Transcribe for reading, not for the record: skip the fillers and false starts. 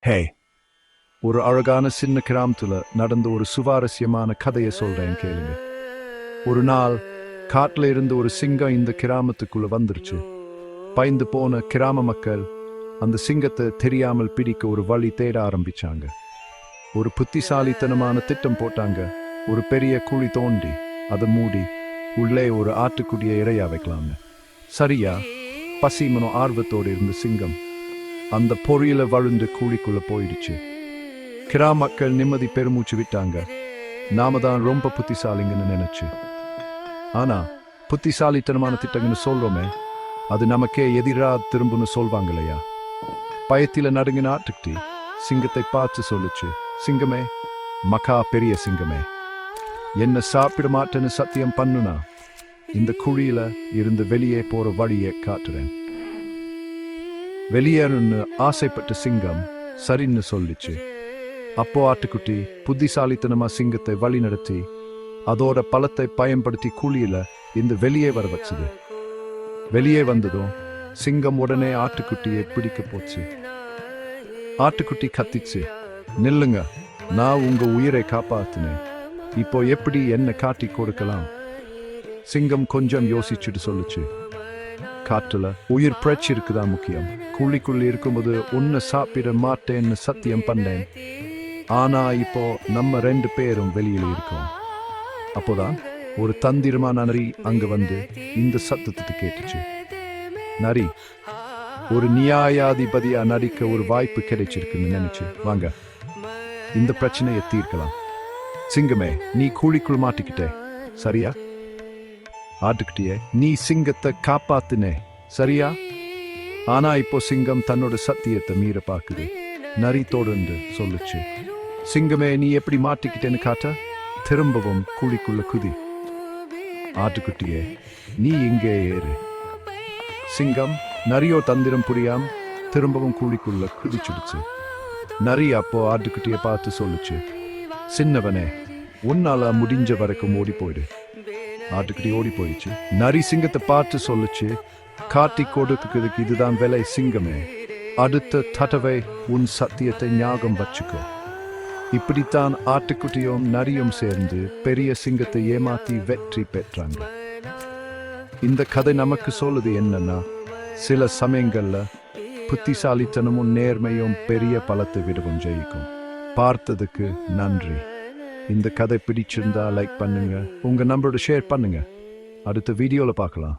ஹே, ஒரு அழகான சின்ன கிராமத்துல நடந்த ஒரு சுவாரஸ்யமான கதையை சொல்றேன் கேளுங்க. ஒரு நாள் காட்டுல இருந்து ஒரு சிங்கம் இந்த கிராமத்துக்குள்ள வந்துருச்சு. பயந்து போன கிராம மக்கள் அந்த சிங்கத்தை தெரியாமல் பிடிக்க ஒரு வழி தேட ஆரம்பிச்சாங்க. ஒரு புத்திசாலித்தனமான திட்டம் போட்டாங்க. ஒரு பெரிய குழி தோண்டி அதை மூடி உள்ளே ஒரு ஆட்டுக்குடியை இரையா வைக்கலாம்னு. சரியா, பசிமனோ ஆர்வத்தோடு இருந்த சிங்கம் அந்த பொறியில வழுந்து குழிக்குள்ள போயிடுச்சு. கிராம மக்கள் நிம்மதி பெருமூச்சு விட்டாங்க. நாம தான் ரொம்ப புத்திசாலிங்கன்னு நினைச்சு. ஆனா புத்திசாலித்தனமான திட்டங்கன்னு சொல்றோமே, அது நமக்கே எதிரா திரும்புன்னு சொல்வாங்க இல்லையா? பயத்தில நடுங்கின ஆட்டுக்குட்டி சிங்கத்தை பார்த்து சொல்லுச்சு, சிங்கமே, மக்கா பெரிய சிங்கமே, என்ன சாப்பிட மாட்டேன்னு சத்தியம் பண்ணுனா இந்த குழியில இருந்து வெளியே போற வழியை காட்டுறேன். வெளியேறணும்னு ஆசைப்பட்ட சிங்கம் சரின்னு சொல்லிச்சு. அப்போ ஆட்டுக்குட்டி புத்திசாலித்தனமா சிங்கத்தை வழி நடத்தி அதோட பலத்தை பயன்படுத்தி குழியில இந்த வெளியே வர வச்சது. வெளியே வந்ததும் சிங்கம் உடனே ஆட்டுக்குட்டியை பிடிக்க போச்சு. ஆட்டுக்குட்டி கத்திச்சு, நில்லுங்க, நான் உங்க உயிரை காப்பாத்தினேன், இப்போ எப்படி என்ன காட்டி கொடுக்கலாம்? சிங்கம் கொஞ்சம் யோசிச்சுட்டு சொல்லுச்சு, காட்டுல உயிர் பிரச்சி இருக்குதா முக்கியம். குழிக்குள்ள இருக்கும்போது உன்னை சாப்பிட மாட்டேன்னு சத்தியம் பண்ணேன். ஆனா இப்போ நம்ம 2 பேரும் வெளியில இருக்கோம். அப்போதான் ஒரு தந்திரமான நரி அங்க வந்து இந்த சத்தத்தை கேட்டுச்சு. நரி ஒரு நியாயாதிபதியா நடிக்க ஒரு வாய்ப்பு கிடைச்சிருக்குன்னு நினைச்சு, வாங்க இந்த பிரச்சனையை தீர்க்கலாம். சிங்கமே, நீ குழிக்குள் மாட்டிக்கிட்டே, சரியா? ஆட்டுக்கிட்டியே, நீ சிங்கத்தை காப்பாத்துனே, சரியா? ஆனா இப்போ சிங்கம் தன்னோட சத்தியத்தை மீற பாக்குது. நரி தொடர்ந்து சொல்லுச்சு, சிங்கமே, நீ எப்படி மாட்டிக்கிட்டேன்னு காட்ட, திரும்பவும் குழிக்குள்ள குதி. ஆட்டுக்குட்டியே, நீ இங்கே ஏறு. சிங்கம் நரியோ தந்திரம் புரியாம திரும்பவும் குழிக்குள்ள குதிச்சுடுச்சு. நரி அப்போ ஆட்டுக்குட்டியை பார்த்து சொல்லுச்சு, சின்னவனே, உன்னால முடிஞ்ச வரைக்கும் ஓடி போயிடு. ஆட்டுக்குட்டி ஓடி போயிடுச்சு. நரி சிங்கத்தை பார்த்து சொல்லுச்சு, காட்டி கொடுக்கிறதுக்கு இதுதான் வேலை சிங்கமே, அடுத்த தடவை உன் சத்தியத்தை ஞாபகம் வச்சுக்கோ. இப்படித்தான் ஆட்டுக்குட்டியும் நரியும் சேர்ந்து பெரிய சிங்கத்தை ஏமாத்தி வெற்றி பெற்றாங்க. இந்த கதை நமக்கு சொல்லுது என்னன்னா, சில சமயங்கள்ல புத்திசாலித்தனமும் நேர்மையும் பெரிய பலத்தை விடவும் ஜெயிக்கும். பார்த்ததுக்கு நன்றி. இந்த கதை பிடிச்சிருந்தா லைக் பண்ணுங்க, உங்க நம்பரோட ஷேர் பண்ணுங்க. அடுத்த வீடியோல பார்க்கலாம்.